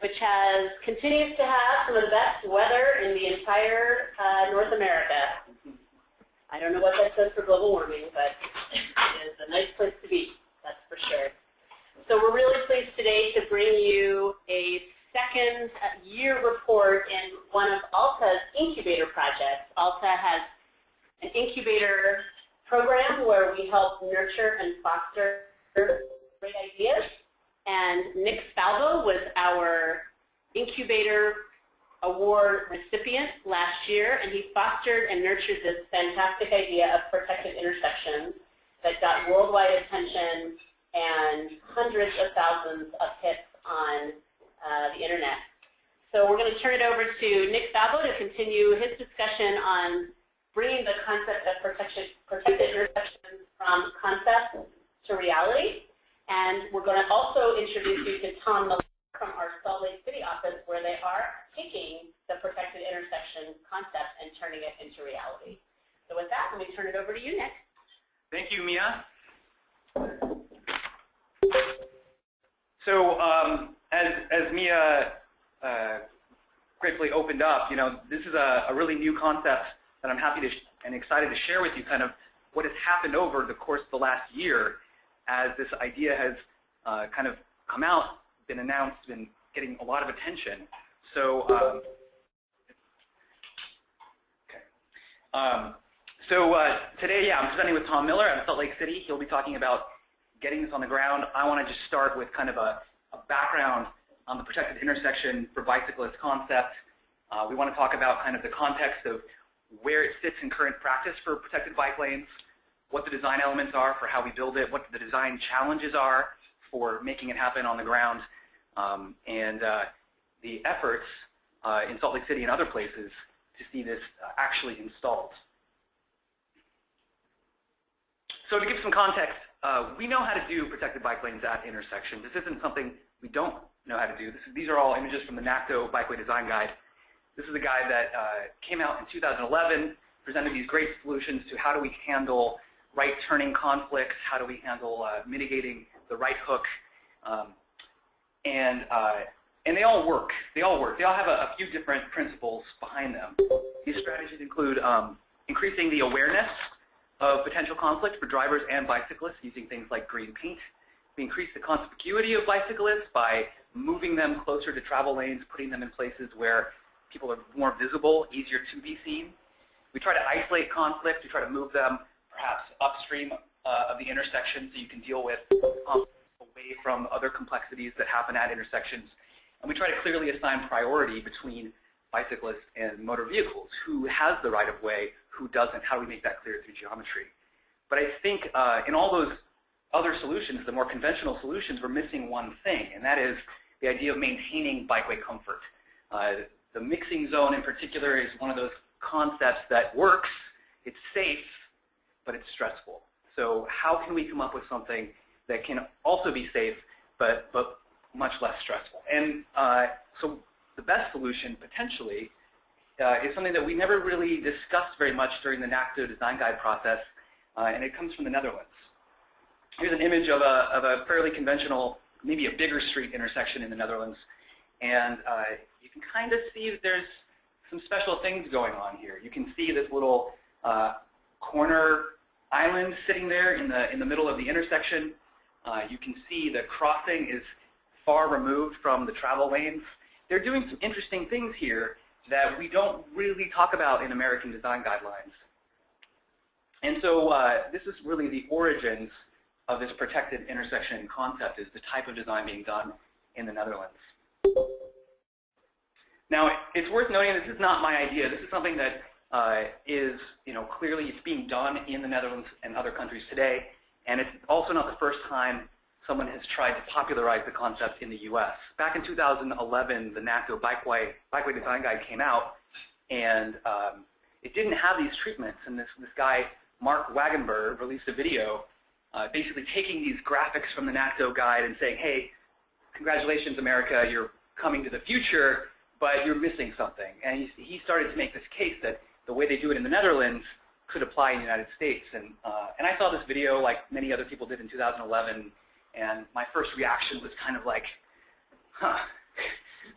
which continues to have some of the best weather in the entire North America. I don't know what that says for global warming, but it is a nice place to be, that's for sure. So we're really pleased today to bring you a second year report in one of Alta's incubator projects. Alta has an incubator program where we help nurture and foster great ideas. And Nick Falbo was our incubator award recipient last year, and he fostered and nurtured this fantastic idea of protected intersections that got worldwide attention and hundreds of thousands of hits on the internet. So we're going to turn it over to Nick Falbo to continue his discussion on bringing the concept of protected intersections from concept to reality. And we're going to also introduce you to Tom Millar from our Salt Lake City office, where they are taking the protected intersection concept and turning it into reality. So with that, let me turn it over to you, Nick. Thank you, Mia. So as Mia gratefully opened up, this is a really new concept that I'm happy to and excited to share with you kind of what has happened over the course of the last year as this idea has kind of come out, been announced, been getting a lot of attention. So, today, I'm presenting with Tom Millar out of Salt Lake City. He'll be talking about getting this on the ground. I want to just start with kind of a background on the protected intersection for bicyclists concept. We want to talk about kind of the context of where it sits in current practice for protected bike lanes, what the design elements are for how we build it, what the design challenges are for making it happen on the ground, and the efforts in Salt Lake City and other places to see this actually installed. So to give some context, we know how to do protected bike lanes at intersections. This isn't something we don't know how to do. These are all images from the NACTO Bikeway Design Guide. This is a guide that came out in 2011, presented these great solutions to how do we handle right turning conflicts, how do we handle mitigating the right hook, and they all work. They all work. They all have a few different principles behind them. These strategies include increasing the awareness of potential conflict for drivers and bicyclists using things like green paint. We increase the conspicuity of bicyclists by moving them closer to travel lanes, putting them in places where people are more visible, easier to be seen. We try to isolate conflict. We try to move them perhaps upstream of the intersection so you can deal with conflict away from other complexities that happen at intersections. And we try to clearly assign priority between bicyclists and motor vehicles. Who has the right of way, who doesn't? How do we make that clear through geometry? But I think in all those other solutions, the more conventional solutions, we're missing one thing, and that is the idea of maintaining bikeway comfort. The mixing zone in particular is one of those concepts that works. It's safe, but it's stressful. So how can we come up with something that can also be safe, but much less stressful? And so the best solution, potentially, is something that we never really discussed very much during the NACTO design guide process, and it comes from the Netherlands. Here's an image of a fairly conventional, maybe a bigger street intersection in the Netherlands, and you can kind of see that there's some special things going on here. You can see this little corner island sitting there in the middle of the intersection. You can see the crossing is far removed from the travel lanes. They're doing some interesting things here that we don't really talk about in American design guidelines. And so this is really the origins of this protected intersection concept, is the type of design being done in the Netherlands. Now, it's worth noting this is not my idea. This is something that is, clearly it's being done in the Netherlands and other countries today, and it's also not the first time someone has tried to popularize the concept in the US. Back in 2011, the NACTO Bikeway Design Guide came out, and it didn't have these treatments, and this guy, Mark Wagenberg, released a video basically taking these graphics from the NACTO guide and saying, hey, congratulations, America, you're coming to the future, but you're missing something. And he started to make this case that the way they do it in the Netherlands could apply in the United States. And I saw this video like many other people did in 2011, and my first reaction was kind of like, huh,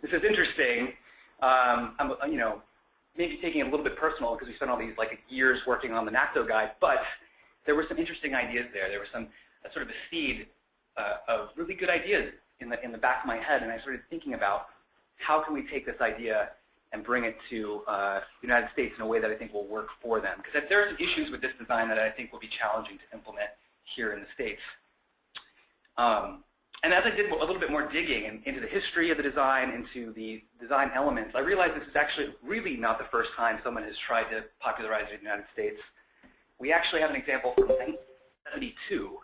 this is interesting. I'm, maybe taking it a little bit personal because we spent all these years working on the NACTO guide, but there were some interesting ideas there. There was some sort of a seed of really good ideas in the back of my head, and I started thinking about how can we take this idea and bring it to the United States in a way that I think will work for them. Because there are issues with this design that I think will be challenging to implement here in the States. And as I did a little bit more digging into the history of the design, into the design elements, I realized this is actually really not the first time someone has tried to popularize it in the United States. We actually have an example from 1972.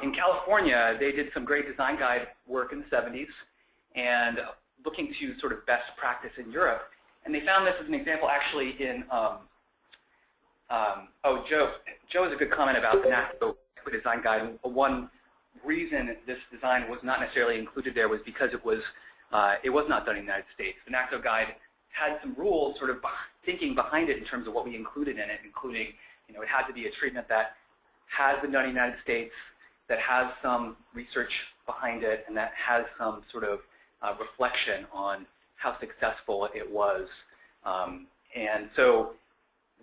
In California, they did some great design guide work in the 70s and looking to sort of best practice in Europe. And they found this as an example actually in, Joe has a good comment about the NACTO design guide. One reason this design was not necessarily included there was because it was not done in the United States. The NACTO guide had some rules, sort of thinking behind it in terms of what we included in it, including, it had to be a treatment that has been done in the United States, that has some research behind it, and that has some sort of reflection on how successful it was. And so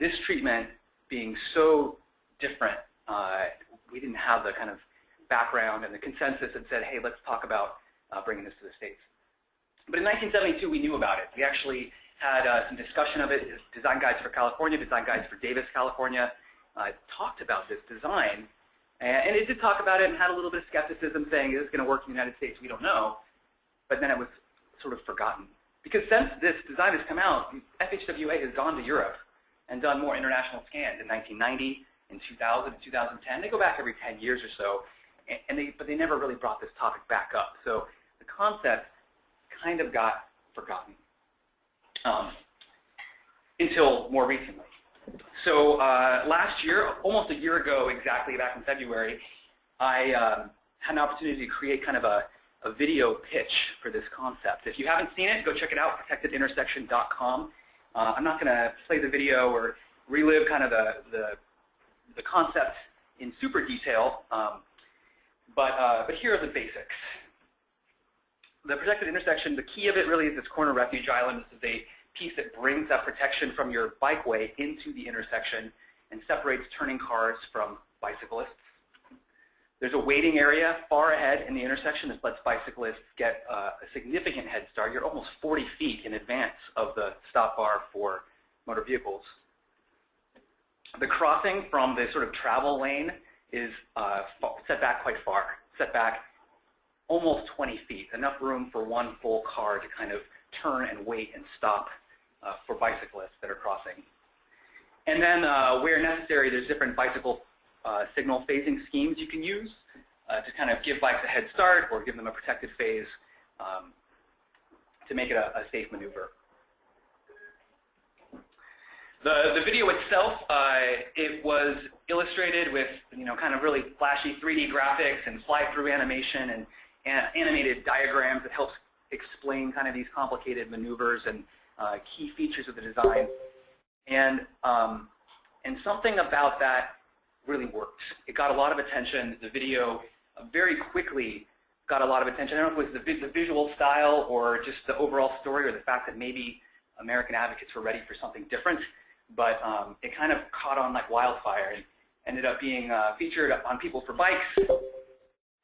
this treatment being so different, we didn't have the kind of background and the consensus that said, hey, let's talk about bringing this to the States. But in 1972, we knew about it. We actually had some discussion of it. Design Guides for California, Design Guides for Davis, California, talked about this design. And it did talk about it and had a little bit of skepticism saying, is this going to work in the United States? We don't know. But then it was sort of forgotten. Because since this design has come out, FHWA has gone to Europe and done more international scans in 1990, in 2000, in 2010. They go back every 10 years or so. But they never really brought this topic back up. So the concept kind of got forgotten until more recently. So last year, almost a year ago exactly, back in February, I had an opportunity to create kind of a video pitch for this concept. If you haven't seen it, go check it out, protectedintersection.com. I'm not going to play the video or relive kind of the concept in super detail. But here are the basics. The protected intersection, the key of it really is this corner refuge island. This is a piece that brings that protection from your bikeway into the intersection and separates turning cars from bicyclists. There's a waiting area far ahead in the intersection that lets bicyclists get a significant head start. You're almost 40 feet in advance of the stop bar for motor vehicles. The crossing from the sort of travel lane is set back quite far, set back almost 20 feet, enough room for one full car to kind of turn and wait and stop for bicyclists that are crossing. And then where necessary, there's different bicycle signal phasing schemes you can use to kind of give bikes a head start or give them a protected phase to make it a safe maneuver. The video itself, it was illustrated with kind of really flashy 3D graphics and slide-through animation and animated diagrams that helps explain kind of these complicated maneuvers and key features of the design. And something about that really worked. It got a lot of attention. The video very quickly got a lot of attention. I don't know if it was the visual style or just the overall story or the fact that maybe American advocates were ready for something different, but it kind of caught on like wildfire and ended up being featured on People for Bikes,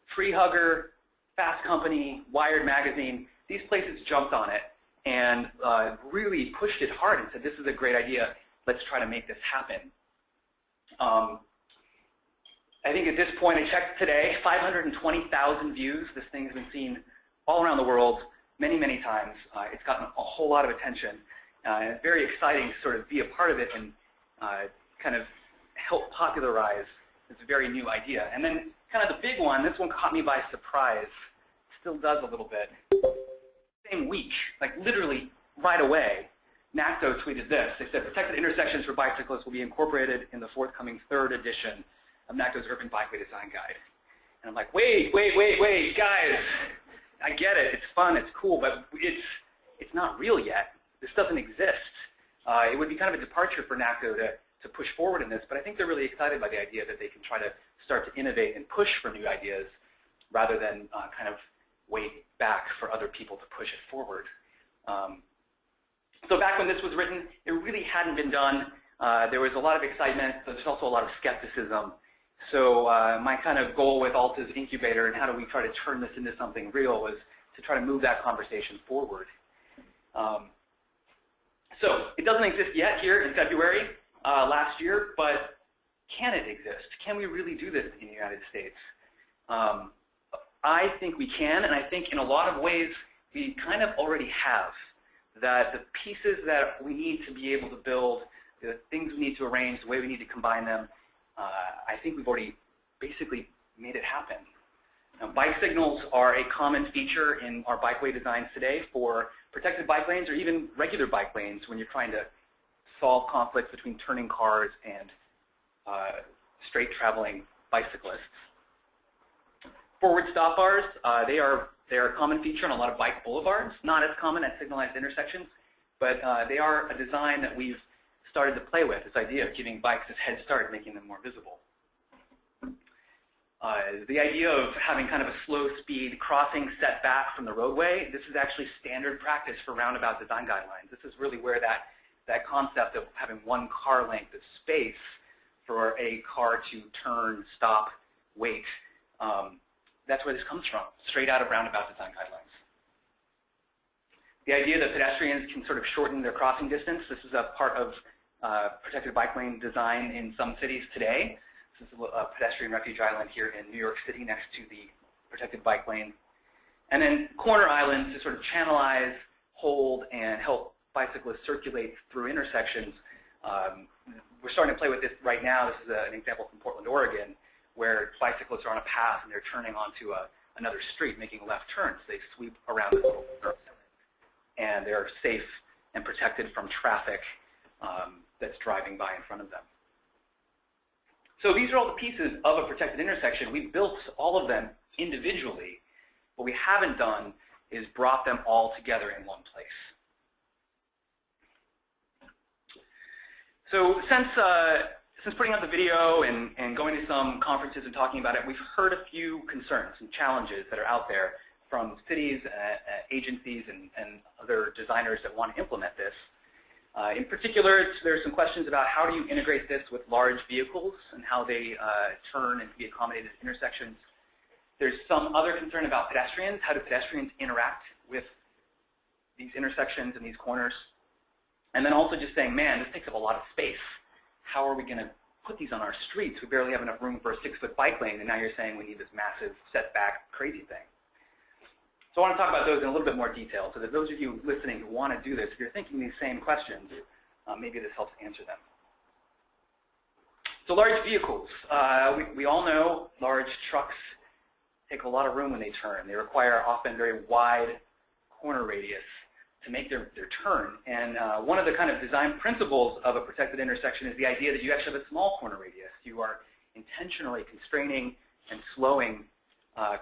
Tree Hugger, Fast Company, Wired Magazine. These places jumped on it and really pushed it hard and said, this is a great idea. Let's try to make this happen. I think at this point, I checked today, 520,000 views. This thing has been seen all around the world many, many times. It's gotten a whole lot of attention. And it's very exciting to sort of be a part of it and kind of help popularize this very new idea. And then kind of the big one, this one caught me by surprise, still does a little bit. Same week, like literally right away, NACTO tweeted this. They said, protected intersections for bicyclists will be incorporated in the forthcoming 3rd edition of NACTO's Urban Bikeway Design Guide. And I'm like, wait, guys, I get it, it's fun, it's cool, but it's not real yet. This doesn't exist. It would be kind of a departure for NACTO to push forward in this, but I think they're really excited by the idea that they can try to start to innovate and push for new ideas rather than kind of weight back for other people to push it forward. So back when this was written, it really hadn't been done. There was a lot of excitement, but there's also a lot of skepticism. So my kind of goal with Alta's incubator and how do we try to turn this into something real was to try to move that conversation forward. So it doesn't exist yet here in February last year, but can it exist? Can we really do this in the United States? I think we can, and I think in a lot of ways we kind of already have. That the pieces that we need to be able to build, the things we need to arrange, the way we need to combine them, I think we've already basically made it happen. Now, bike signals are a common feature in our bikeway designs today for protected bike lanes or even regular bike lanes when you're trying to solve conflicts between turning cars and straight traveling bicyclists. Forward stop bars, they are a common feature on a lot of bike boulevards, not as common as signalized intersections, but they are a design that we've started to play with, this idea of giving bikes this head start, making them more visible. The idea of having kind of a slow speed crossing set back from the roadway, this is actually standard practice for roundabout design guidelines. This is really where that concept of having one car length of space for a car to turn, stop, wait, that's where this comes from, straight out of roundabout design guidelines. The idea that pedestrians can sort of shorten their crossing distance, this is a part of protected bike lane design in some cities today. This is a pedestrian refuge island here in New York City next to the protected bike lane. And then corner islands to sort of channelize, hold, and help bicyclists circulate through intersections. We're starting to play with this right now. This is an example from Portland, Oregon, where bicyclists are on a path and they're turning onto another street, making a left turn. So they sweep around the little curve, and they're safe and protected from traffic that's driving by in front of them. So these are all the pieces of a protected intersection. We built all of them individually. What we haven't done is brought them all together in one place. So since putting out the video and going to some conferences and talking about it, we've heard a few concerns and challenges that are out there from cities, agencies, and other designers that want to implement this. In particular, there's some questions about how do you integrate this with large vehicles and how they turn and be accommodated at intersections. There's some other concern about pedestrians. How do pedestrians interact with these intersections and these corners? And then also just saying, man, this takes up a lot of space. How are we going to put these on our streets? We barely have enough room for a 6-foot bike lane, and now you're saying we need this massive setback crazy thing. So I want to talk about those in a little bit more detail so that those of you listening who want to do this, if you're thinking these same questions, maybe this helps answer them. So large vehicles. We all know large trucks take a lot of room when they turn. They require often very wide corner radius to make their turn. And one of the kind of design principles of a protected intersection is the idea that you actually have a small corner radius. You are intentionally constraining and slowing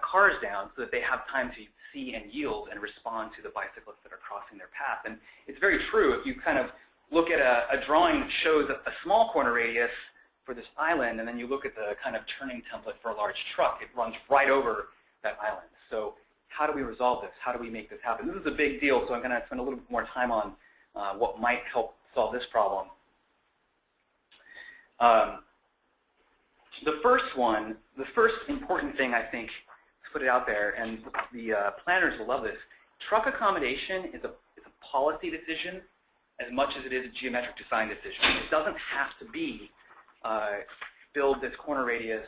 cars down so that they have time to see and yield and respond to the bicyclists that are crossing their path. And it's very true. If you kind of look at a drawing that shows a small corner radius for this island, and then you look at the kind of turning template for a large truck, it runs right over that island. So how do we resolve this? How do we make this happen? This is a bit deal, so I'm going to spend a little bit more time on what might help solve this problem. The first important thing I think, to put it out there, and the planners will love this, truck accommodation is a policy decision as much as it is a geometric design decision. It doesn't have to be build this corner radius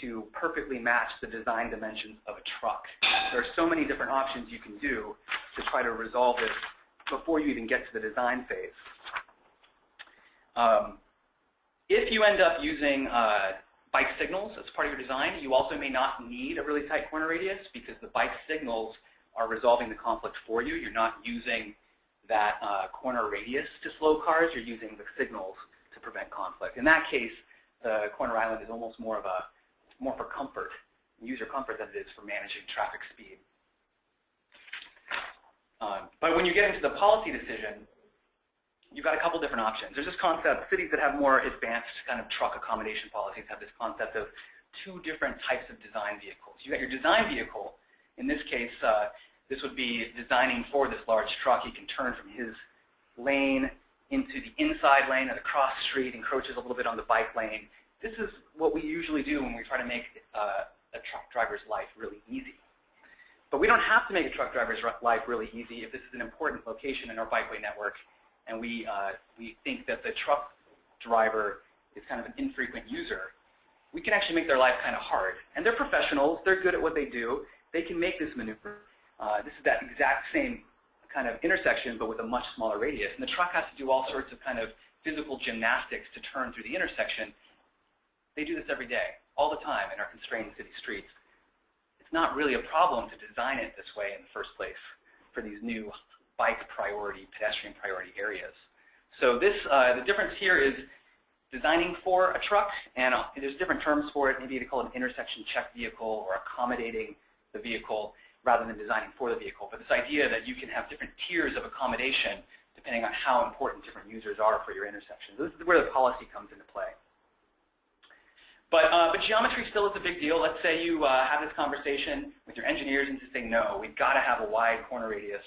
to perfectly match the design dimensions of a truck. There are so many different options you can do to try to resolve this before you even get to the design phase. If you end up using bike signals as part of your design, you also may not need a really tight corner radius because the bike signals are resolving the conflict for you. You're not using that corner radius to slow cars. You're using the signals to prevent conflict. In that case, the corner island is almost more for comfort, user comfort, than it is for managing traffic speed. But when you get into the policy decision, you've got a couple different options. There's this concept, cities that have more advanced kind of truck accommodation policies have this concept of two different types of design vehicles. You got your design vehicle, In this case, this would be designing for this large truck. He can turn from his lane into the inside lane of the cross street, encroaches a little bit on the bike lane. This is what we usually do when we try to make a truck driver's life really easy. But we don't have to make a truck driver's life really easy if this is an important location in our bikeway network, and we think that the truck driver is kind of an infrequent user. We can actually make their life kind of hard. And they're professionals. They're good at what they do. They can make this maneuver. This is that exact same kind of intersection, but with a much smaller radius. And the truck has to do all sorts of kind of physical gymnastics to turn through the intersection. They do this every day, all the time in our constrained city streets. It's not really a problem to design it this way in the first place for these new bike priority, pedestrian priority areas. So this, the difference here is designing for a truck, and there's different terms for it. Maybe they call it an intersection check vehicle or accommodating the vehicle rather than designing for the vehicle. But this idea that you can have different tiers of accommodation depending on how important different users are for your intersection. This is where the policy comes into play. But geometry still is a big deal. Let's say you have this conversation with your engineers and just say, no, we've got to have a wide corner radius.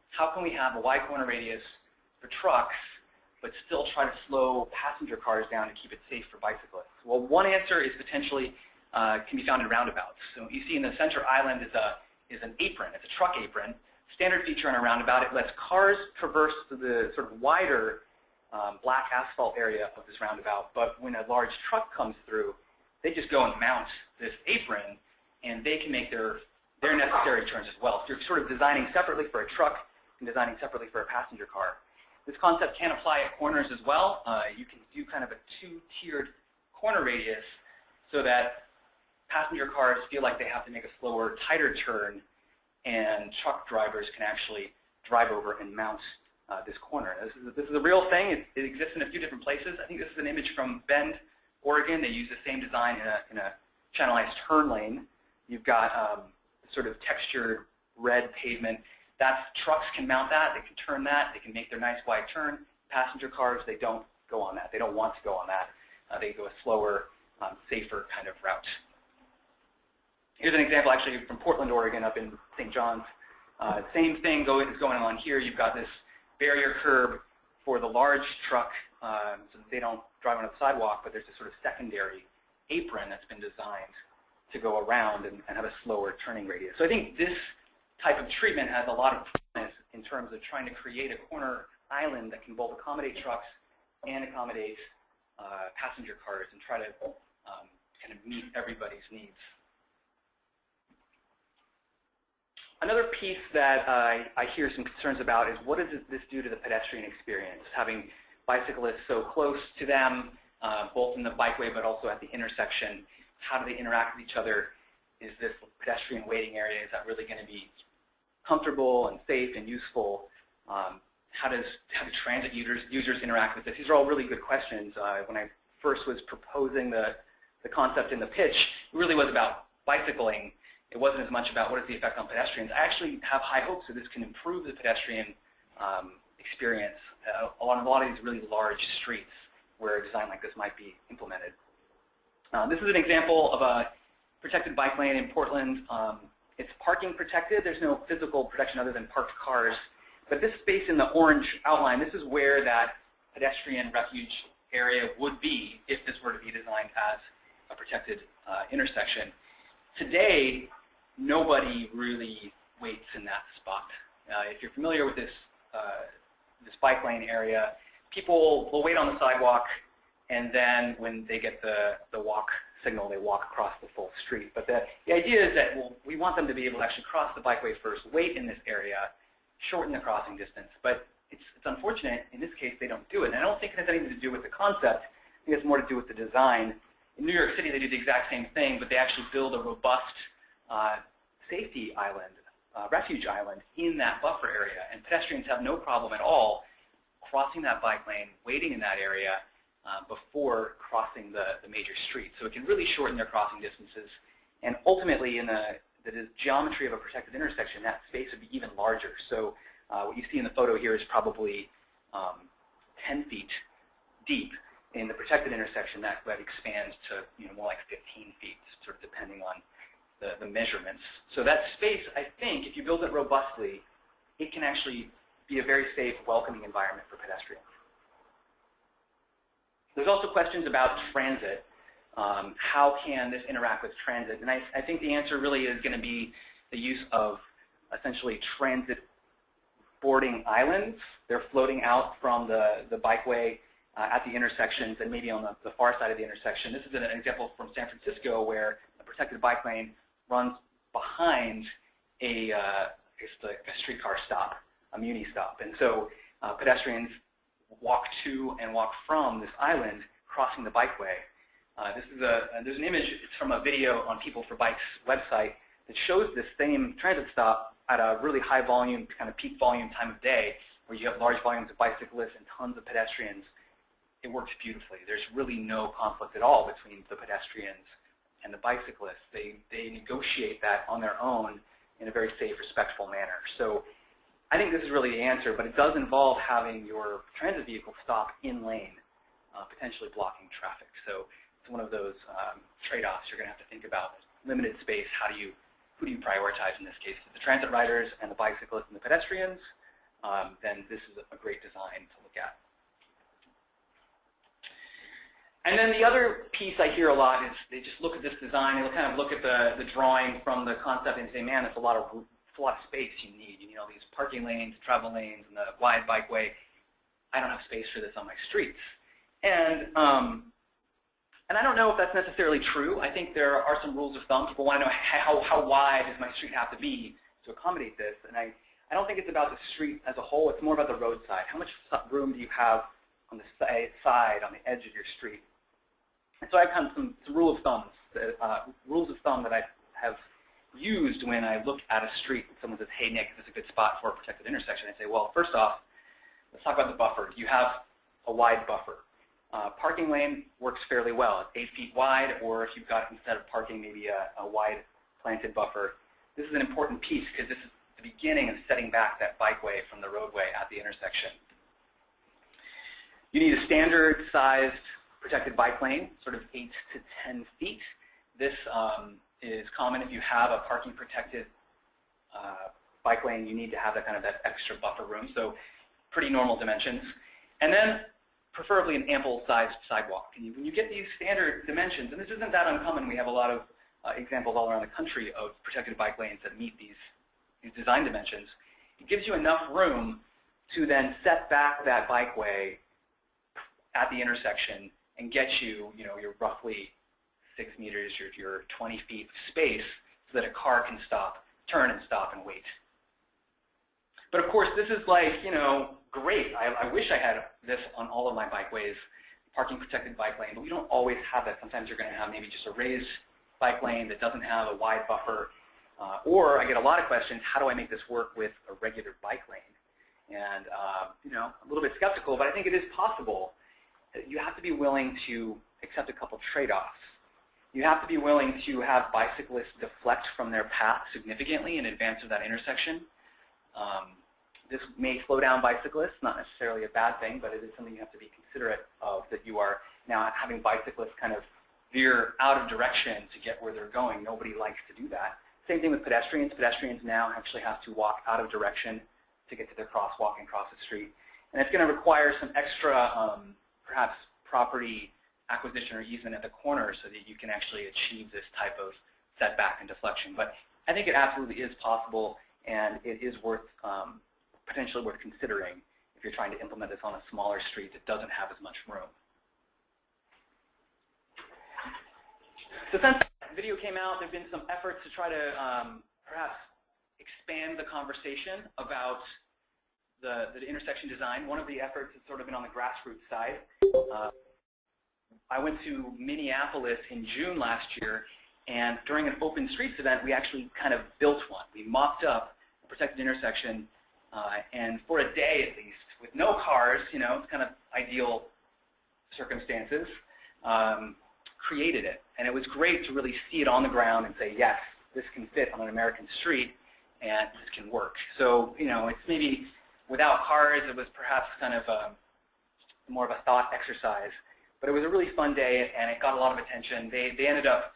How can we have a wide corner radius for trucks but still try to slow passenger cars down to keep it safe for bicyclists? Well, one answer is potentially can be found in roundabouts. So what you see in the center island is an apron. It's a truck apron. Standard feature in a roundabout. It lets cars traverse the sort of wider black asphalt area of this roundabout. But when a large truck comes through, they just go and mount this apron, and they can make their necessary turns as well. So you're sort of designing separately for a truck and designing separately for a passenger car. This concept can apply at corners as well. You can do kind of a two-tiered corner radius so that passenger cars feel like they have to make a slower, tighter turn, and truck drivers can actually drive over and mount this corner. This is a real thing. It exists in a few different places. I think this is an image from Bend, Oregon. They use the same design in a channelized turn lane. You've got sort of textured red pavement. Trucks can mount that. They can turn that. They can make their nice wide turn. Passenger cars, they don't go on that. They don't want to go on that. They go a slower, safer kind of route. Here's an example actually from Portland, Oregon, up in St. John's. Same thing is going on here. You've got this barrier curb for the large truck so that they don't drive on the sidewalk, but there's this sort of secondary apron that's been designed to go around and have a slower turning radius. So I think this type of treatment has a lot of promise in terms of trying to create a corner island that can both accommodate trucks and accommodate passenger cars and try to kind of meet everybody's needs. Another piece that I hear some concerns about is what does this do to the pedestrian experience? Having bicyclists so close to them, both in the bikeway but also at the intersection, how do they interact with each other? Is this pedestrian waiting area, is that really going to be comfortable and safe and useful? How do transit users interact with this? These are all really good questions. When I first was proposing the concept in the pitch, it really was about bicycling. It wasn't as much about what is the effect on pedestrians. I actually have high hopes that this can improve the pedestrian experience on a lot of these really large streets where a design like this might be implemented. This is an example of a protected bike lane in Portland. It's parking protected. There's no physical protection other than parked cars. But this space in the orange outline, this is where that pedestrian refuge area would be if this were to be designed as a protected intersection. Today, nobody really waits in that spot. If you're familiar with this bike lane area, people will wait on the sidewalk, and then when they get the walk signal, they walk across the full street. But the idea is that we want them to be able to actually cross the bikeway first, wait in this area, shorten the crossing distance. But it's unfortunate, in this case, they don't do it. And I don't think it has anything to do with the concept. I think it's more to do with the design. In New York City, they do the exact same thing, but they actually build a robust safety island, refuge island, in that buffer area. And pedestrians have no problem at all crossing that bike lane, waiting in that area before crossing the major street. So it can really shorten their crossing distances. And ultimately, in the geometry of a protected intersection, that space would be even larger. So what you see in the photo here is probably 10 feet deep. In the protected intersection, that expands to more like 15 feet, sort of depending on the measurements. So that space, I think, if you build it robustly, it can actually be a very safe, welcoming environment for pedestrians. There's also questions about transit. How can this interact with transit? And I think the answer really is going to be the use of essentially transit boarding islands. They're floating out from the bikeway at the intersections and maybe on the far side of the intersection. This is an example from San Francisco where a protected bike lane runs behind a streetcar stop, a Muni stop. And so pedestrians walk to and walk from this island, crossing the bikeway. There's an image, it's from a video on People for Bikes website that shows this same transit stop at a really high volume, kind of peak volume time of day, where you have large volumes of bicyclists and tons of pedestrians. It works beautifully. There's really no conflict at all between the pedestrians and the bicyclists. They negotiate that on their own in a very safe, respectful manner. So I think this is really the answer, but it does involve having your transit vehicle stop in lane, potentially blocking traffic. So it's one of those trade-offs you're going to have to think about. Limited space, who do you prioritize in this case? The transit riders and the bicyclists and the pedestrians, then this is a great design to look at. And then the other piece I hear a lot is they just look at this design, they'll kind of look at the drawing from the concept and say, man, it's a lot of space you need. You need all these parking lanes, travel lanes, and the wide bikeway. I don't have space for this on my streets. And I don't know if that's necessarily true. I think there are some rules of thumb. People want to know how wide does my street have to be to accommodate this. And I don't think it's about the street as a whole. It's more about the roadside. How much room do you have on the side, on the edge of your street? And so I've kind of some rules of thumb that I have used when I look at a street and someone says, hey, Nick, is this a good spot for a protected intersection? I say, well, first off, let's talk about the buffer. Do you have a wide buffer? Parking lane works fairly well. It's 8 feet wide, or if you've got, instead of parking, maybe a wide planted buffer. This is an important piece because this is the beginning of setting back that bikeway from the roadway at the intersection. You need a standard-sized protected bike lane, sort of 8 to 10 feet. This is common if you have a parking protected bike lane. You need to have that extra buffer room, so pretty normal dimensions. And then preferably an ample-sized sidewalk. And when you get these standard dimensions, and this isn't that uncommon, we have a lot of examples all around the country of protected bike lanes that meet these design dimensions, it gives you enough room to then set back that bikeway at the intersection and get you, your roughly 6 meters, your 20 feet of space so that a car can turn and stop and wait. But of course, this is like, great. I wish I had this on all of my bikeways, parking protected bike lane, but we don't always have that. Sometimes you're going to have maybe just a raised bike lane that doesn't have a wide buffer. Or I get a lot of questions, how do I make this work with a regular bike lane? And, a little bit skeptical, but I think it is possible. You have to be willing to accept a couple trade-offs. You have to be willing to have bicyclists deflect from their path significantly in advance of that intersection. This may slow down bicyclists, not necessarily a bad thing, but it is something you have to be considerate of, that you are now having bicyclists kind of veer out of direction to get where they're going. Nobody likes to do that. Same thing with pedestrians. Pedestrians now actually have to walk out of direction to get to their crosswalk and cross the street. And it's going to require some extra, perhaps, property acquisition or easement at the corner so that you can actually achieve this type of setback and deflection. But I think it absolutely is possible, and it is potentially worth considering if you're trying to implement this on a smaller street that doesn't have as much room. So since the video came out, there have been some efforts to try to perhaps expand the conversation about the intersection design. One of the efforts has sort of been on the grassroots side. I went to Minneapolis in June last year, and during an open streets event, we actually kind of built one. We mocked up a protected intersection, and for a day at least, with no cars, it's kind of ideal circumstances, created it. And it was great to really see it on the ground and say, yes, this can fit on an American street, and this can work. So, it's maybe without cars, it was perhaps kind of more of a thought exercise. But it was a really fun day, and it got a lot of attention. They ended up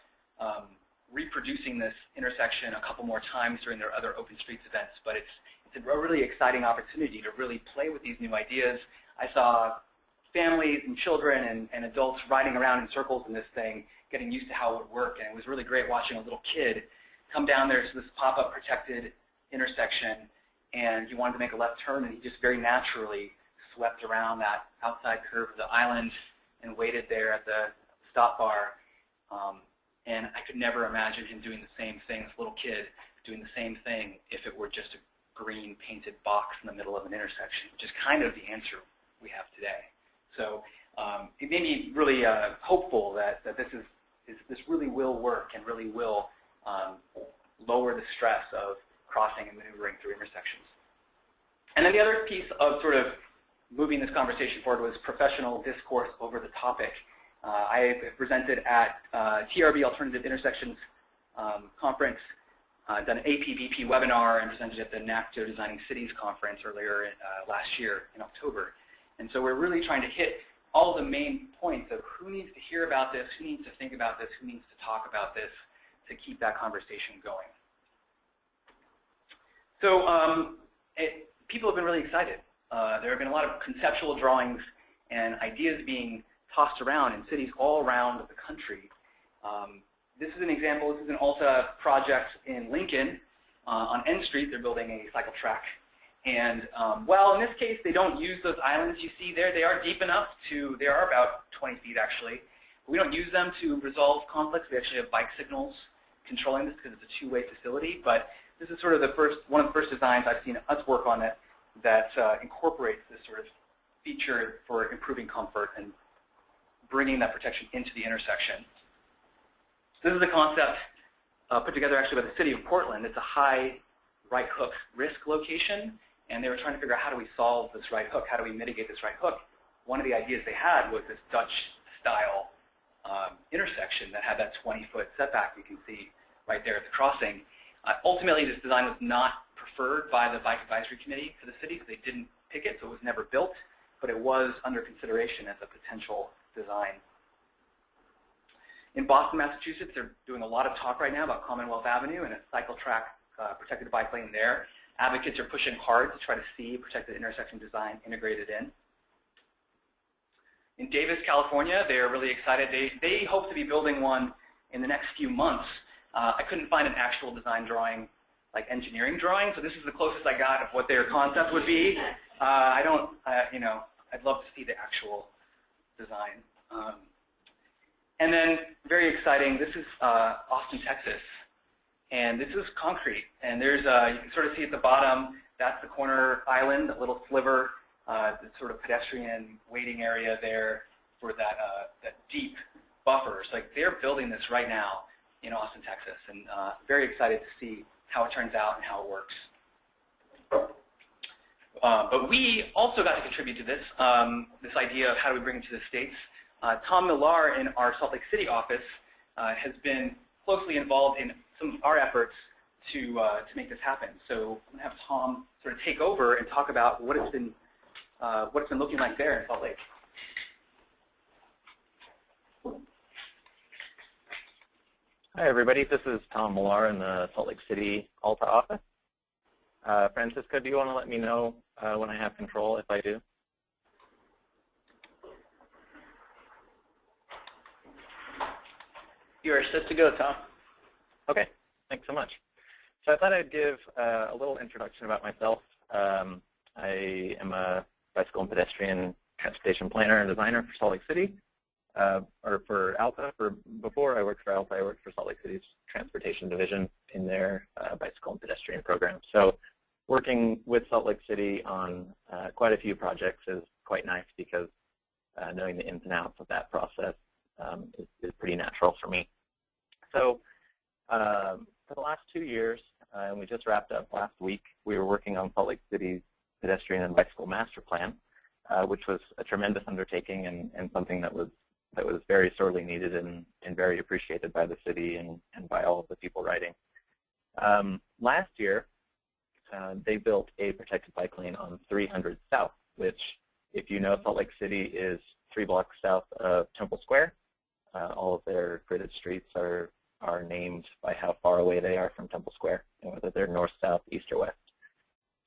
reproducing this intersection a couple more times during their other Open Streets events, but it's a really exciting opportunity to really play with these new ideas. I saw families and children and adults riding around in circles in this thing, getting used to how it would work, and it was really great watching a little kid come down there to this pop-up protected intersection, and he wanted to make a left turn, and he just very naturally swept around that outside curve of the island and waited there at the stop bar. And I could never imagine him doing the same thing, this little kid doing the same thing, if it were just a green painted box in the middle of an intersection, which is kind of the answer we have today. So it made me really hopeful that this really will work and really will lower the stress of crossing and maneuvering through intersections. And then the other piece of sort of moving this conversation forward was professional discourse over the topic. I presented at TRB Alternative Intersections Conference, done an APBP webinar, and presented at the NACTO Designing Cities Conference earlier last year in October. And so we're really trying to hit all the main points of who needs to hear about this, who needs to think about this, who needs to talk about this to keep that conversation going. So people have been really excited. There have been a lot of conceptual drawings and ideas being tossed around in cities all around the country. This is an example. This is an Alta project in Lincoln. On N Street, they're building a cycle track. And well, in this case, they don't use those islands you see there. They are deep enough to, they are about 20 feet actually. We don't use them to resolve conflicts. We actually have bike signals controlling this because it's a two-way facility. But this is sort of one of the first designs I've seen us work on that incorporates this sort of feature for improving comfort and bringing that protection into the intersection. So this is a concept put together actually by the city of Portland. It's a high right hook risk location, and they were trying to figure out how do we solve this right hook, how do we mitigate this right hook. One of the ideas they had was this Dutch-style intersection that had that 20-foot setback you can see right there at the crossing. Ultimately, this design was not preferred by the Bike Advisory Committee for the city because they didn't pick it, so it was never built, but it was under consideration as a potential design. In Boston, Massachusetts, they're doing a lot of talk right now about Commonwealth Avenue and a cycle track protected bike lane there. Advocates are pushing hard to try to see protected intersection design integrated in. In Davis, California, they are really excited. They hope to be building one in the next few months. I couldn't find an actual design drawing, like engineering drawing, so this is the closest I got of what their concept would be. I don't, you know, I'd love to see the actual design. And then, very exciting, this is Austin, Texas. And this is concrete. And there's, you can sort of see at the bottom, that's the corner island, that little sliver, the sort of pedestrian waiting area there for that, that deep buffers. Like, they're building this right now in Austin, Texas. And very excited to see how it turns out and how it works. But we also got to contribute to this, this idea of how do we bring it to the States. Tom Millar in our Salt Lake City office has been closely involved in some of our efforts to make this happen. So I'm going to have Tom sort of take over and talk about what it's been looking like there in Salt Lake. Hi everybody, this is Tom Millar in the Salt Lake City Alta office. Francisco, do you want to let me know when I have control, if I do? You are set to go, Tom. Okay, thanks so much. So I thought I'd give a little introduction about myself. I am a bicycle and pedestrian transportation planner and designer for Salt Lake City, or for Alta. Before I worked for Alta, I worked for Salt Lake City's transportation division in their bicycle and pedestrian program. So working with Salt Lake City on quite a few projects is quite nice because knowing the ins and outs of that process is pretty natural for me. So for the last 2 years, and we just wrapped up last week, we were working on Salt Lake City's pedestrian and bicycle master plan, which was a tremendous undertaking and something that was very sorely needed and very appreciated by the city and by all of the people riding. Last year, they built a protected bike lane on 300 South, which, if you know, Salt Lake City is 3 blocks south of Temple Square. All of their gridded streets are are named by how far away they are from Temple Square, and whether they're north, south, east, or west.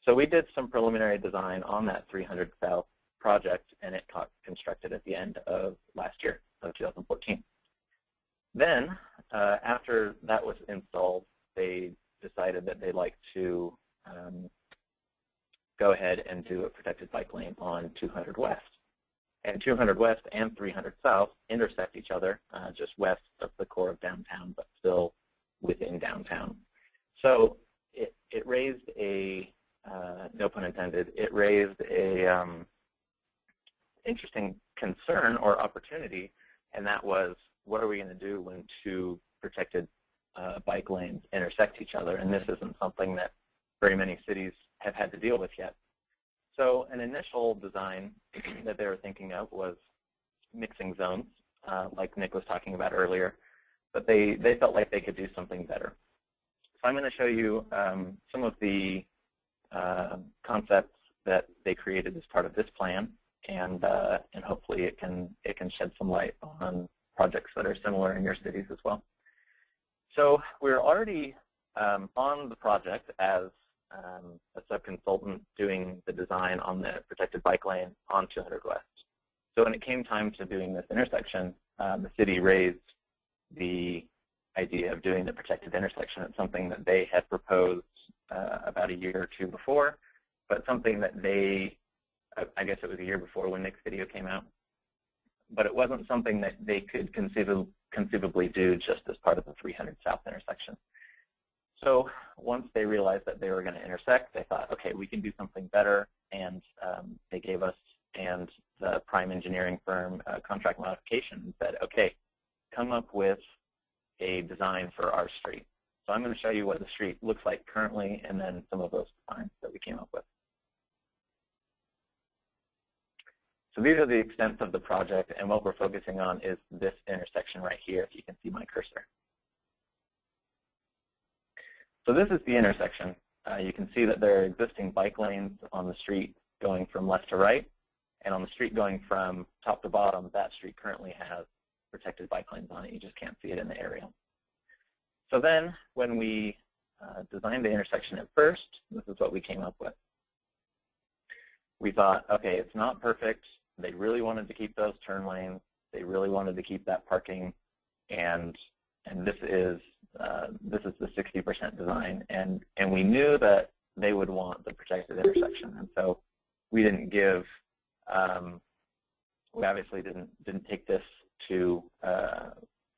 So we did some preliminary design on that 300 South project, and it got constructed at the end of last year, of 2014. Then, after that was installed, they decided that they'd like to go ahead and do a protected bike lane on 200 West. And 200 West and 300 South intersect each other just west of the core of downtown, but still within downtown. So it raised a, no pun intended, it raised a interesting concern or opportunity, and that was, what are we going to do when two protected bike lanes intersect each other? And this isn't something that very many cities have had to deal with yet. So an initial design that they were thinking of was mixing zones, like Nick was talking about earlier, but they felt like they could do something better. So I'm going to show you some of the concepts that they created as part of this plan, and hopefully it can shed some light on projects that are similar in your cities as well. So we're already on the project as a sub-consultant doing the design on the protected bike lane on 200 West. So when it came time to doing this intersection, the city raised the idea of doing the protected intersection. It's something that they had proposed about a year or two before, but something that they, I guess it was a year before when Nick's video came out, but it wasn't something that they could conceivably do just as part of the 300 South intersection. So once they realized that they were going to intersect, they thought, okay, we can do something better, and they gave us and the prime engineering firm contract modification and said, okay, come up with a design for our street. So I'm going to show you what the street looks like currently, and then some of those designs that we came up with. So these are the extents of the project, and what we're focusing on is this intersection right here, if you can see my cursor. So this is the intersection. You can see that there are existing bike lanes on the street going from left to right, and on the street going from top to bottom, that street currently has protected bike lanes on it. You just can't see it in the aerial. So then when we designed the intersection at first, this is what we came up with. We thought, okay, it's not perfect. They really wanted to keep those turn lanes. They really wanted to keep that parking, and this is the 60% design, and we knew that they would want the protected intersection, and so we didn't give, we obviously didn't take this to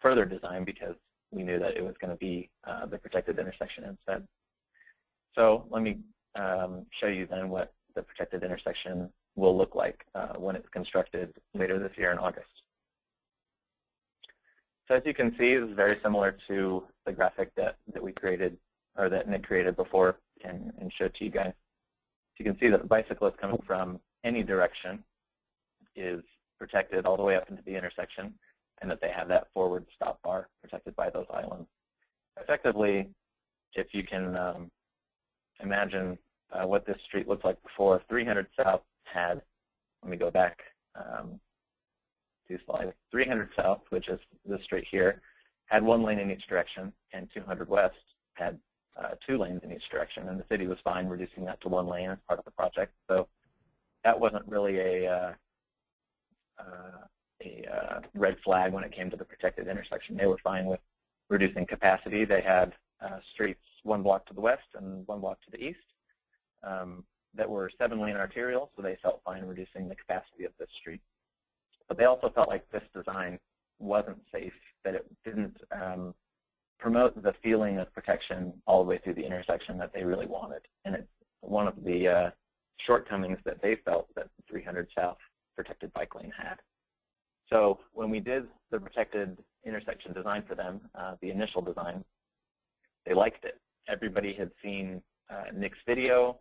further design because we knew that it was going to be the protected intersection instead. So let me show you then what the protected intersection will look like when it's constructed later this year in August. So as you can see, this is very similar to the graphic that we created, or that Nick created before and showed to you guys. So you can see that the bicyclist coming from any direction is protected all the way up into the intersection, and that they have that forward stop bar protected by those islands. Effectively, if you can imagine what this street looked like before, 300 South had, let me go back 2 slides, 300 South, which is this street here, had 1 lane in each direction, and 200 West had 2 lanes in each direction, and the city was fine reducing that to 1 lane as part of the project. So that wasn't really a red flag when it came to the protected intersection. They were fine with reducing capacity. They had streets 1 block to the west and 1 block to the east that were 7-lane arterial, so they felt fine reducing the capacity of this street. But they also felt like this design wasn't safe, that it didn't promote the feeling of protection all the way through the intersection that they really wanted. And it's one of the shortcomings that they felt that the 300 South protected bike lane had. So when we did the protected intersection design for them, the initial design, they liked it. Everybody had seen Nick's video,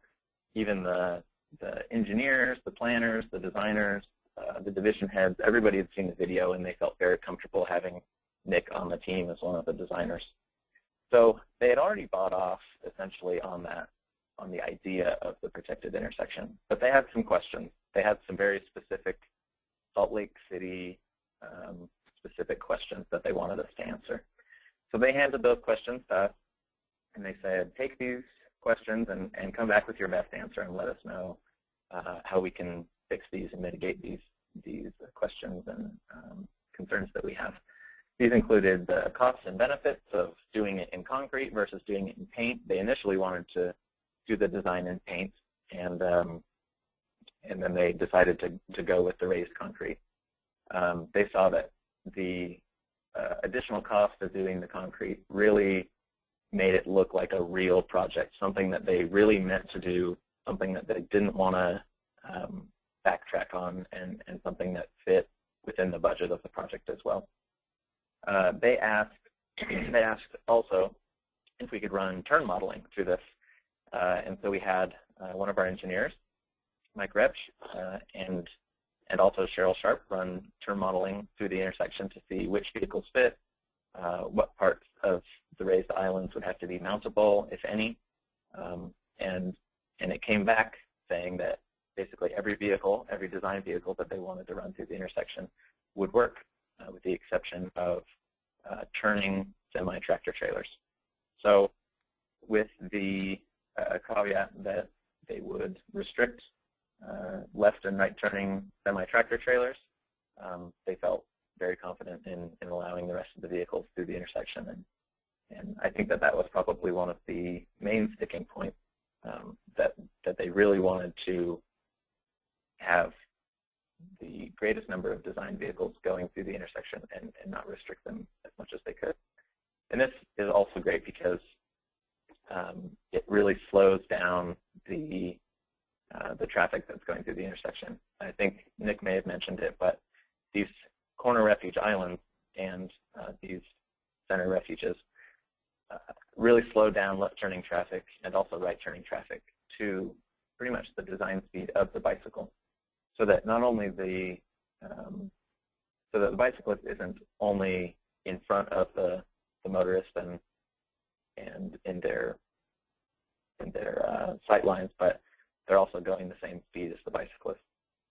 even the engineers, the planners, the designers, the division heads, everybody had seen the video, and they felt very comfortable having Nick on the team as one of the designers. So they had already bought off essentially on that, on the idea of the protected intersection, but they had some questions. They had some very specific Salt Lake City specific questions that they wanted us to answer. So they handed those questions to us, and they said, take these questions and come back with your best answer and let us know how we can fix these and mitigate these questions and concerns that we have. These included the costs and benefits of doing it in concrete versus doing it in paint. They initially wanted to do the design in paint, and then they decided to go with the raised concrete. They saw that the additional cost of doing the concrete really made it look like a real project, something that they really meant to do, something that they didn't want to backtrack on, and something that fit within the budget of the project as well. They asked also if we could run turn modeling through this, and so we had one of our engineers, Mike Repsch, and also Cheryl Sharp run turn modeling through the intersection to see which vehicles fit, what parts of the raised islands would have to be mountable, if any, and it came back saying that basically every vehicle, every design vehicle that they wanted to run through the intersection would work, with the exception of turning semi-tractor trailers. So with the caveat that they would restrict left and right turning semi-tractor trailers, they felt very confident in allowing the rest of the vehicles through the intersection. And I think that was probably one of the main sticking points, that they really wanted to have the greatest number of design vehicles going through the intersection and not restrict them as much as they could. And this is also great because it really slows down the traffic that's going through the intersection. I think Nick may have mentioned it, but these corner refuge islands and these center refuges really slow down left-turning traffic and also right-turning traffic to pretty much the design speed of the bicycle, so that not only the bicyclist isn't only in front of the motorist and in their sight lines, but they're also going the same speed as the bicyclist,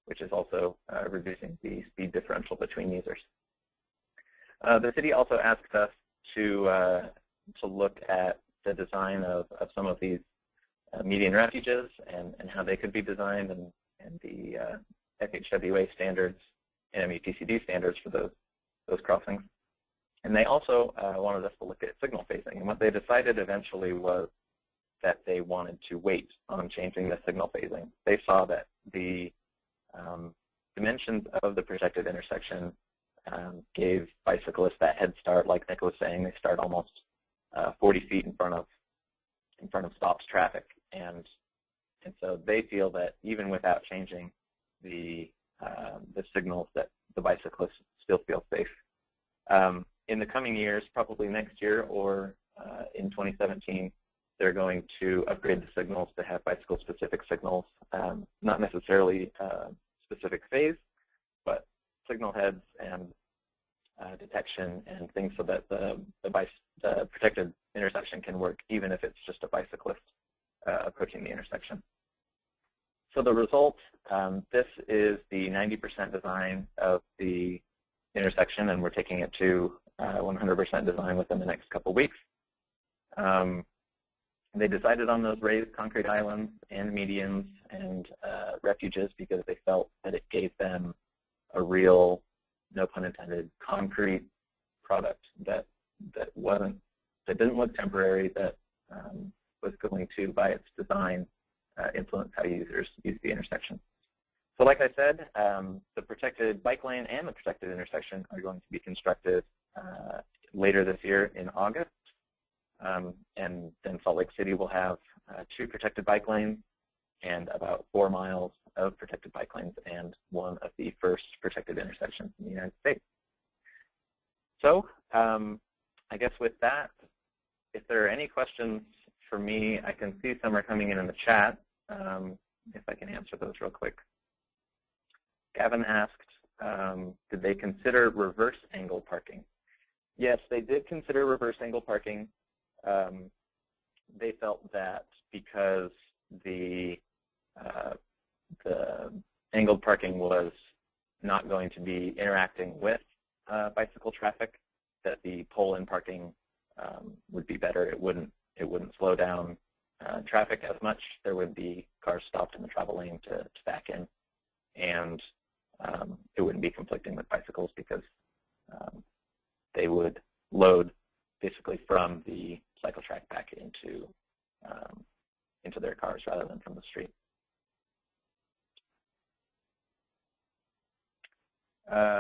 which is also reducing the speed differential between users. The city also asked us to look at the design of some of these median refuges and how they could be designed, and the FHWA standards and MEPCD standards for those crossings. And they also wanted us to look at signal phasing. And what they decided eventually was that they wanted to wait on changing the signal phasing. They saw that the dimensions of the protected intersection gave bicyclists that head start. Like Nick was saying, they start almost 40 feet in front of stops traffic, and so they feel that even without changing the signals, that the bicyclists still feel safe. In the coming years, probably next year or in 2017, they're going to upgrade the signals to have bicycle-specific signals, not necessarily specific phase, but signal heads and detection and things, so that the protected intersection can work even if it's just a bicyclist approaching the intersection. So the result, this is the 90% design of the intersection, and we're taking it to 100% design within the next couple weeks. They decided on those raised concrete islands and medians and refuges because they felt that it gave them a real, no pun intended, concrete product that didn't look temporary, that was going to, by its design, influence how users use the intersection. So like I said, the protected bike lane and the protected intersection are going to be constructed later this year in August. And then Salt Lake City will have 2 protected bike lanes and about 4 miles of protected bike lanes and one of the first protected intersections in the United States. So I guess with that, if there are any questions for me, I can see some are coming in the chat, if I can answer those real quick. Gavin asked, did they consider reverse angle parking? Yes, they did consider reverse angle parking. They felt that because the angled parking was not going to be interacting with bicycle traffic, that the pull-in parking would be better. It wouldn't slow down traffic as much. There would be cars stopped in the travel lane to back in, and it wouldn't be conflicting with bicycles because they would load basically from the cycle track back into their cars rather than from the street.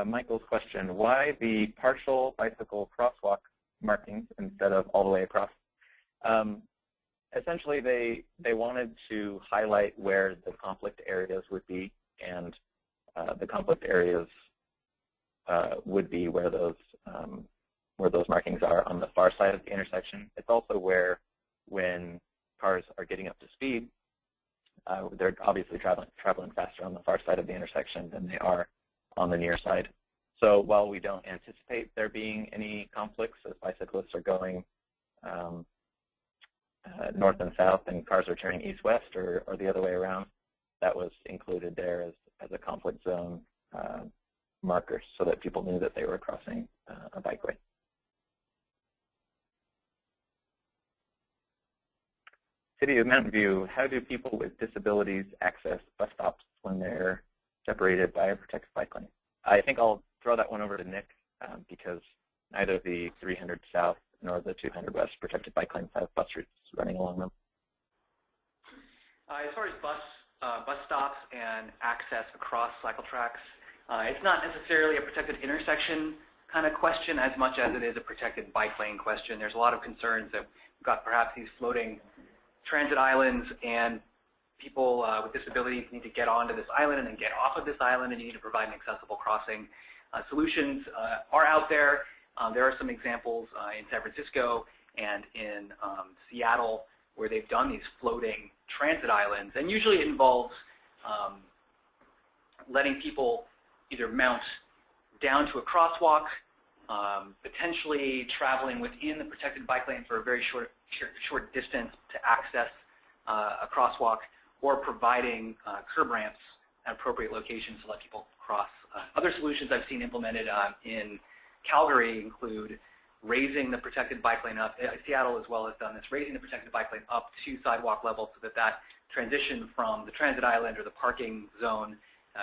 Michael's question, why the partial bicycle crosswalk markings instead of all the way across? Essentially, they wanted to highlight where the conflict areas would be, and the conflict areas would be where those markings are on the far side of the intersection. It's also where, when cars are getting up to speed, they're obviously traveling faster on the far side of the intersection than they are on the near side. So while we don't anticipate there being any conflicts as bicyclists are going north and south and cars are turning east-west or the other way around, that was included there as a conflict zone marker so that people knew that they were crossing a bikeway. City of Mountain View, how do people with disabilities access bus stops when they're separated by a protected bike lane? I think I'll throw that one over to Nick because neither the 300 South nor the 200 West protected bike lanes have bus routes running along them. As far as bus stops and access across cycle tracks, it's not necessarily a protected intersection kind of question as much as it is a protected bike lane question. There's a lot of concerns that we've got perhaps these floating transit islands, and people with disabilities need to get onto this island and then get off of this island, and you need to provide an accessible crossing. Solutions are out there. There are some examples in San Francisco and in Seattle where they've done these floating transit islands, and usually it involves letting people either mount down to a crosswalk, potentially traveling within the protected bike lane for a very short distance to access a crosswalk, or providing curb ramps at appropriate locations to let people cross. Other solutions I've seen implemented in Calgary include raising the protected bike lane up. Seattle as well has done this, raising the protected bike lane up to sidewalk level so that transition from the transit island or the parking zone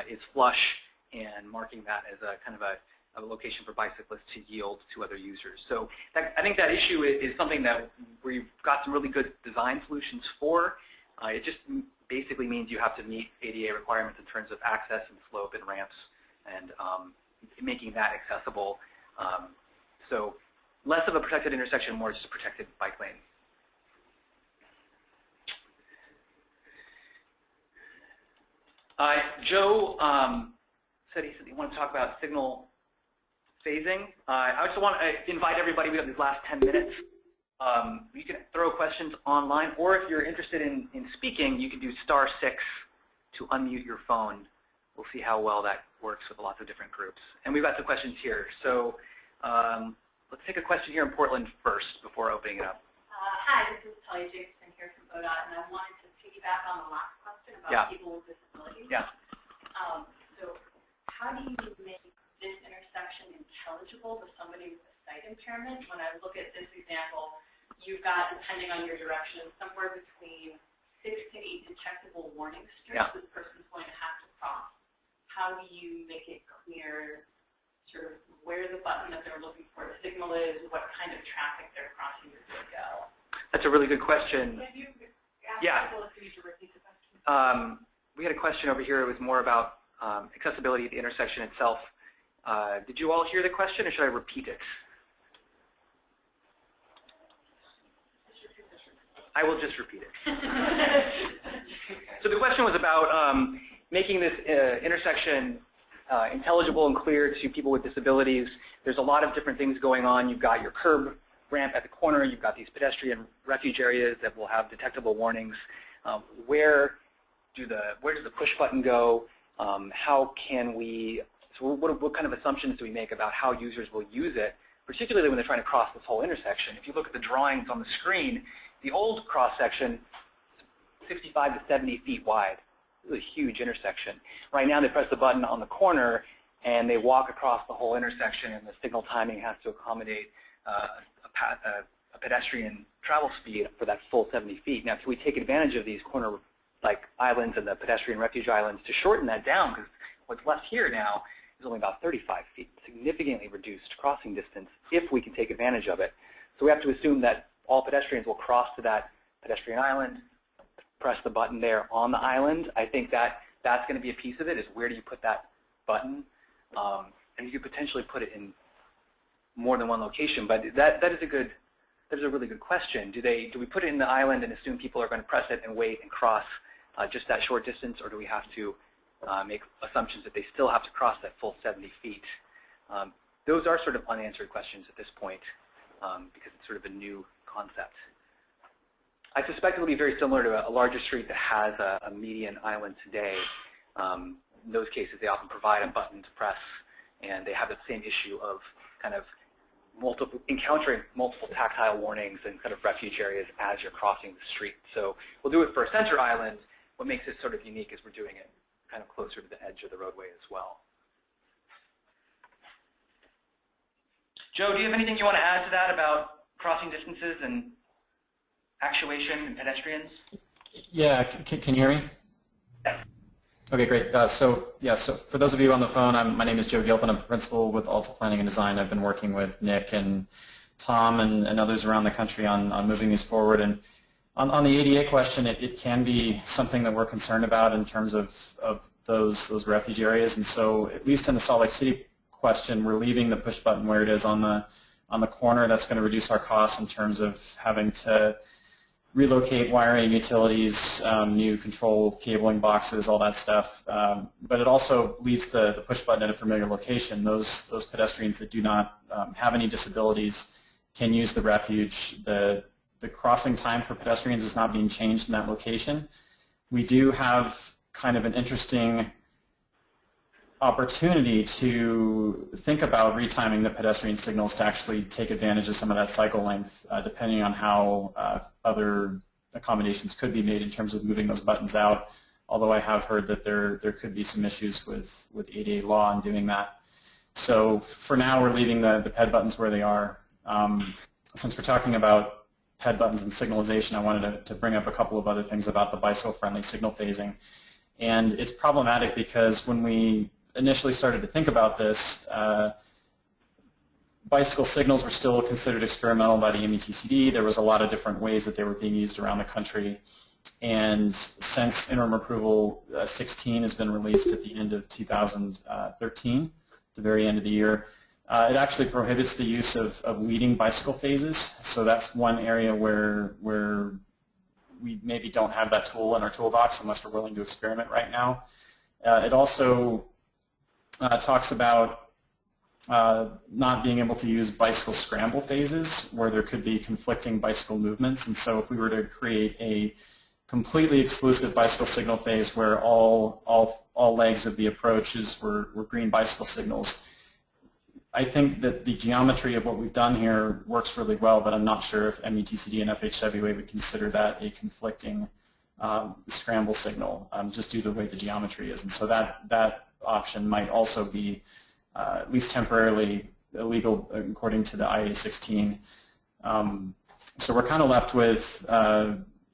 is flush, and marking that as a kind of a location for bicyclists to yield to other users. So I think that issue is something that we've got some really good design solutions for. It just basically means you have to meet ADA requirements in terms of access and slope and ramps, and making that accessible. So less of a protected intersection, more just a protected bike lane. Joe said he wanted to talk about signal phasing. I just want to invite everybody. We have these last 10 minutes. You can throw questions online, or if you're interested in speaking, you can do *6 to unmute your phone. We'll see how well that works with lots of different groups. And we've got some questions here. So let's take a question here in Portland first before opening it up. Hi, this is Talia Jacobson here from ODOT, and I wanted to piggyback on the last question about people with disabilities. Yeah. So how do you make this intersection intelligible to somebody with a sight impairment? When I look at this example, you've got, depending on your direction, somewhere between 6 to 8 detectable warning strips this person's going to have to cross. How do you make it clear sort of where the button that they're looking for the signal is, what kind of traffic they're crossing as they go? That's a really good question. If you ask people if you need to repeat the question. We had a question over here. It was more about accessibility at the intersection itself. Did you all hear the question, or should I repeat it? I will just repeat it. So the question was about making this intersection intelligible and clear to people with disabilities. There's a lot of different things going on. You've got your curb ramp at the corner. You've got these pedestrian refuge areas that will have detectable warnings. Where does the push button go? How can we? So what kind of assumptions do we make about how users will use it, particularly when they're trying to cross this whole intersection? If you look at the drawings on the screen, the old cross section, 65 to 70 feet wide. Really huge intersection. Right now they press the button on the corner and they walk across the whole intersection, and the signal timing has to accommodate a a pedestrian travel speed for that full 70 feet. Now, can we take advantage of these corner like islands and the pedestrian refuge islands to shorten that down? Because what's left here now is only about 35 feet, significantly reduced crossing distance if we can take advantage of it. So we have to assume that all pedestrians will cross to that pedestrian island, press the button there on the island. I think that that's going to be a piece of it, is where do you put that button? And you could potentially put it in more than one location, but that is a really good question. Do we put it in the island and assume people are going to press it and wait and cross just that short distance, or do we have to make assumptions that they still have to cross that full 70 feet? Those are sort of unanswered questions at this point because it's sort of a new concept. I suspect it will be very similar to a larger street that has a median island today. In those cases, they often provide a button to press, and they have the same issue of kind of encountering multiple tactile warnings and kind of refuge areas as you're crossing the street. So we'll do it for a center island. What makes it sort of unique is we're doing it kind of closer to the edge of the roadway as well. Joe, do you have anything you want to add to that about crossing distances and actuation and pedestrians? Yeah, can you hear me? Yeah. Okay, great. So for those of you on the phone, my name is Joe Gilpin. I'm principal with Alta Planning and Design. I've been working with Nick and Tom and others around the country on moving these forward. And on the ADA question, it can be something that we're concerned about in terms of those refuge areas. And so at least in the Salt Lake City question, we're leaving the push button where it is on the corner. That's going to reduce our costs in terms of having to relocate wiring, utilities, new control cabling boxes, all that stuff. But it also leaves the push button at a familiar location. Those pedestrians that do not have any disabilities can use the refuge. The crossing time for pedestrians is not being changed in that location. We do have kind of an interesting opportunity to think about retiming the pedestrian signals to actually take advantage of some of that cycle length, depending on how other accommodations could be made in terms of moving those buttons out, although I have heard that there could be some issues with ADA law in doing that. So for now, we're leaving the PED buttons where they are. Since we're talking about PED buttons and signalization, I wanted to bring up a couple of other things about the bicycle-friendly signal phasing. And it's problematic because when we initially started to think about this, bicycle signals were still considered experimental by the METCD. There was a lot of different ways that they were being used around the country. And since interim approval 16 has been released at the end of 2013, the very end of the year, it actually prohibits the use of leading bicycle phases. So that's one area where we maybe don't have that tool in our toolbox unless we're willing to experiment right now. It also talks about not being able to use bicycle scramble phases where there could be conflicting bicycle movements. And so if we were to create a completely exclusive bicycle signal phase where all legs of the approaches were green bicycle signals, I think that the geometry of what we've done here works really well, but I'm not sure if METCD and FHWA would consider that a conflicting scramble signal, just due to the way the geometry is. And so that option might also be at least temporarily illegal according to the IA-16. So we're kind of left with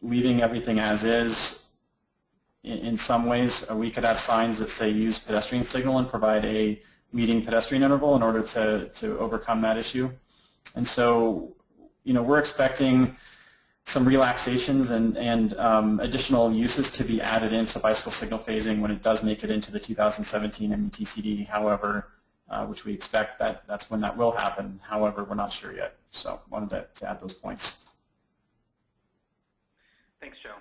leaving everything as is. In some ways, we could have signs that say use pedestrian signal and provide a leading pedestrian interval in order to overcome that issue. And so, we're expecting some relaxations and additional uses to be added into bicycle signal phasing when it does make it into the 2017 METCD. However, which we expect that's when that will happen. However, we're not sure yet. So wanted to add those points. Thanks, Joe.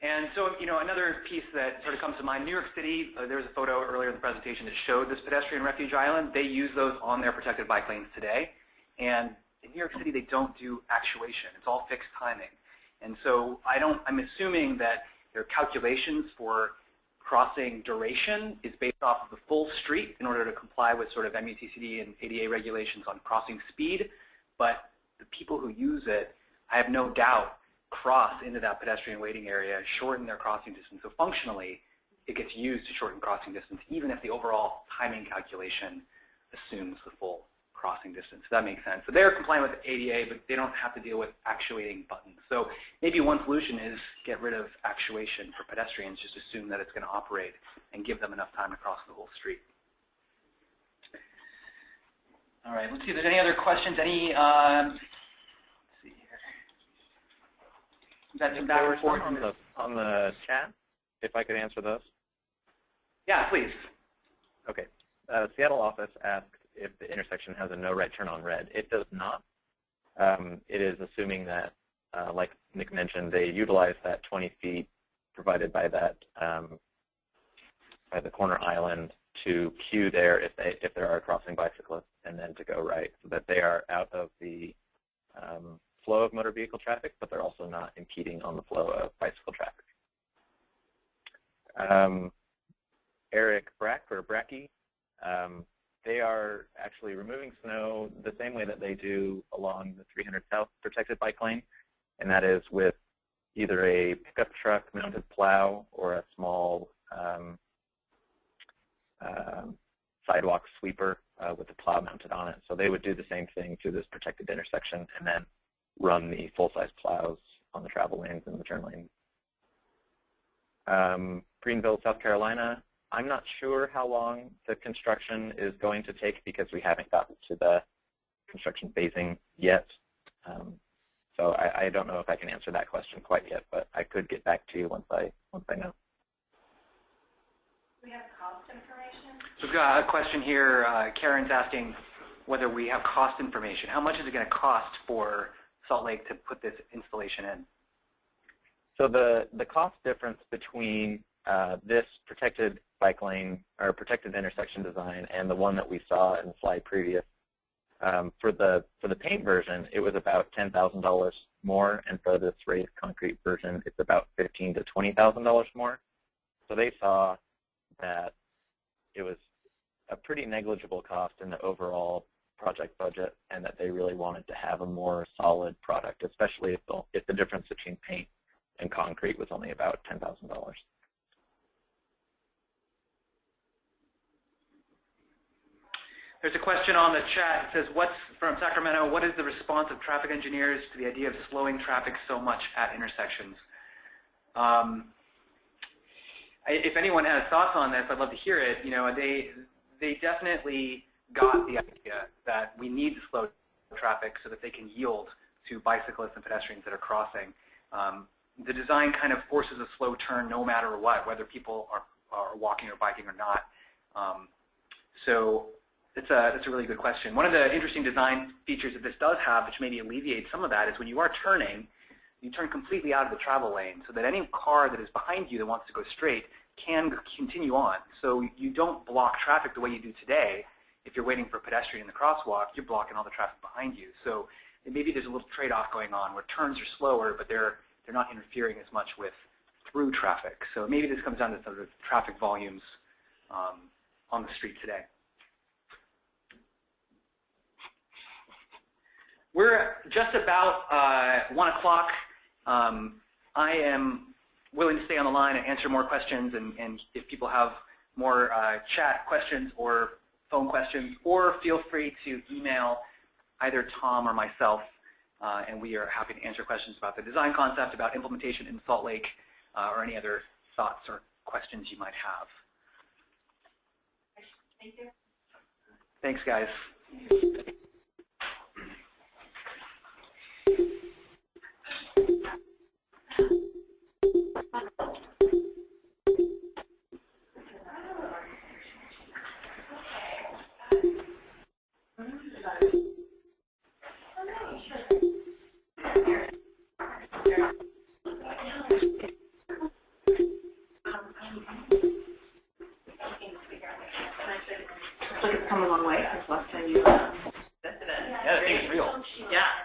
And so, another piece that sort of comes to mind, New York City, there was a photo earlier in the presentation that showed this pedestrian refuge island. They use those on their protected bike lanes today. And in New York City, they don't do actuation. It's all fixed timing. And so I'm assuming that their calculations for crossing duration is based off of the full street in order to comply with sort of METCD and ADA regulations on crossing speed. But the people who use it, I have no doubt, cross into that pedestrian waiting area, shorten their crossing distance. So functionally, it gets used to shorten crossing distance, even if the overall timing calculation assumes the full crossing distance. That makes sense. So they're compliant with ADA, but they don't have to deal with actuating buttons. So maybe one solution is get rid of actuation for pedestrians, just assume that it's going to operate and give them enough time to cross the whole street. All right, let's see if there's any other questions. Any, let's see here. Is that some back and forth? On the chat, if I could answer those. Yeah, please. Okay. Seattle office asked if the intersection has a no right turn on red. It does not. It is assuming that, like Nick mentioned, they utilize that 20 feet provided by that by the corner island to queue there if there are crossing bicyclists, and then to go right, so that they are out of the flow of motor vehicle traffic, but they're also not impeding on the flow of bicycle traffic. Eric Brack, or Bracky, they are actually removing snow the same way that they do along the 300 South protected bike lane, and that is with either a pickup truck mounted plow or a small sidewalk sweeper with the plow mounted on it. So they would do the same thing through this protected intersection and then run the full-size plows on the travel lanes and the turn lanes. Greenville, South Carolina, I'm not sure how long the construction is going to take because we haven't gotten to the construction phasing yet. So I don't know if I can answer that question quite yet, but I could get back to you once I know. We have cost information. So we've got a question here. Karen's asking whether we have cost information. How much is it going to cost for Salt Lake to put this installation in? So the cost difference between this protected bike lane or protected intersection design and the one that we saw in the slide previous, for the paint version, it was about $10,000 more, and for this raised concrete version, it's about $15,000 to $20,000 more. So they saw that it was a pretty negligible cost in the overall project budget, and that they really wanted to have a more solid product, especially if the difference between paint and concrete was only about $10,000. There's a question on the chat. It says, from Sacramento, what is the response of traffic engineers to the idea of slowing traffic so much at intersections? If anyone has thoughts on this, I'd love to hear it. You know, they definitely got the idea that we need to slow traffic so that they can yield to bicyclists and pedestrians that are crossing. The design kind of forces a slow turn no matter what, whether people are walking or biking or not. So it's a really good question. One of the interesting design features that this does have, which maybe alleviates some of that, is when you are turning, you turn completely out of the travel lane so that any car that is behind you that wants to go straight can continue on. So you don't block traffic the way you do today. If you're waiting for a pedestrian in the crosswalk, you're blocking all the traffic behind you. So maybe there's a little trade-off going on where turns are slower, but they're not interfering as much with through traffic. So maybe this comes down to sort of traffic volumes on the street today. We're just about 1 o'clock. I am willing to stay on the line and answer more questions, and if people have more chat questions or phone questions, or feel free to email either Tom or myself, and we are happy to answer questions about the design concept, about implementation in Salt Lake, or any other thoughts or questions you might have. Thank you. Thanks, guys. It's come a long way since last time you Yeah, the thing is real. Yeah.